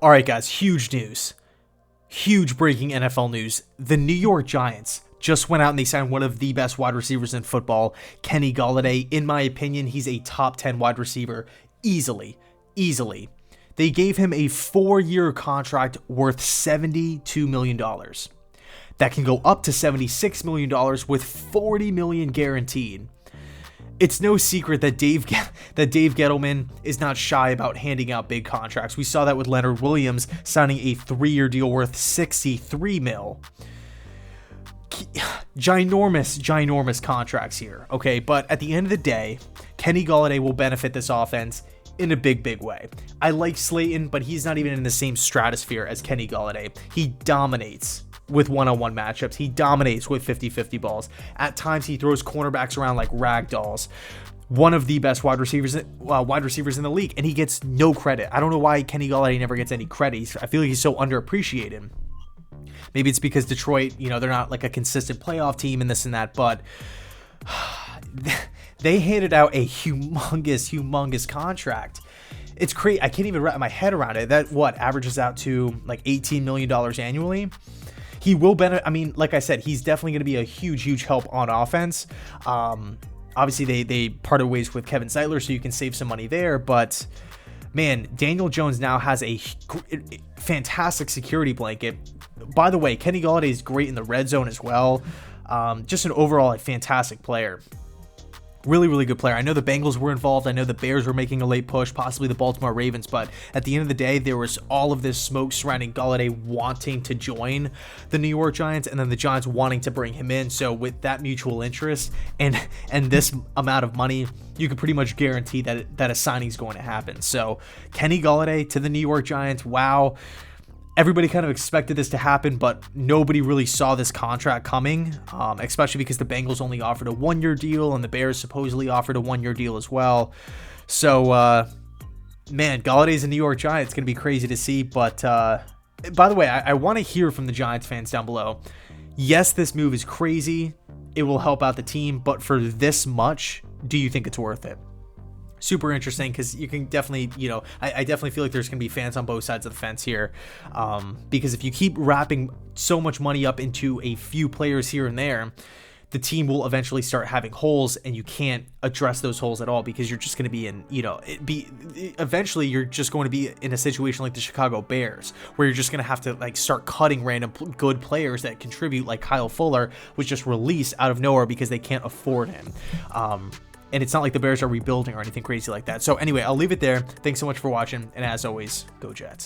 All right, guys, huge news. Huge breaking NFL news. The New York Giants just went out and they signed one of the best wide receivers in football, Kenny Golladay. In my opinion, he's a top 10 wide receiver easily. They gave him a 4-year contract worth $72 million. That can go up to $76 million with $40 million guaranteed. It's no secret that Dave Gettleman is not shy about handing out big contracts. We saw that with Leonard Williams signing a 3-year deal worth $63 million. Ginormous contracts here, okay? But at the end of the day, Kenny Golladay will benefit this offense in a big way. I like Slayton, but he's not even in the same stratosphere as Kenny Golladay. He dominates with one-on-one matchups. He dominates with 50-50 balls. At times, he throws cornerbacks around like rag dolls. One of the best wide receivers in the league, and he gets no credit. I don't know why Kenny Golladay never gets any credit. I feel like he's so underappreciated. Maybe it's because Detroit, they're not like a consistent playoff team and this and that, but they handed out a humongous contract. It's crazy. I can't even wrap my head around it. That averages out to like $18 million annually. He will benefit. I mean, like I said, he's definitely going to be a huge help on offense. Obviously, they parted ways with Kevin Zeitler, so you can save some money there. But man, Daniel Jones now has a fantastic security blanket. By the way, Kenny Golladay is great in the red zone as well. Just an overall fantastic player. Really good player. I know the Bengals were involved. I know the Bears were making a late push, possibly the Baltimore Ravens, but at the end of the day, there was all of this smoke surrounding Golladay wanting to join the New York Giants and then the Giants wanting to bring him in. So with that mutual interest and this amount of money, you can pretty much guarantee that a signing is going to happen. So Kenny Golladay to the New York Giants, wow. Everybody kind of expected this to happen, but nobody really saw this contract coming, especially because the Bengals only offered a 1-year deal and the Bears supposedly offered a 1-year deal as well. So, man, Galladay's a New York Giant. It's going to be crazy to see. But by the way, I want to hear from the Giants fans down below. Yes, this move is crazy. It will help out the team. But for this much, do you think it's worth it? Super interesting because you can definitely, I definitely feel like there's going to be fans on both sides of the fence here, because if you keep wrapping so much money up into a few players here and there, the team will eventually start having holes and you can't address those holes at all because you're just going to be in, eventually you're just going to be in a situation like the Chicago Bears where you're just going to have to like start cutting random good players that contribute, like Kyle Fuller was just released out of nowhere because they can't afford him. And it's not like the Bears are rebuilding or anything crazy like that. So anyway, I'll leave it there. Thanks so much for watching. And as always, go Jets.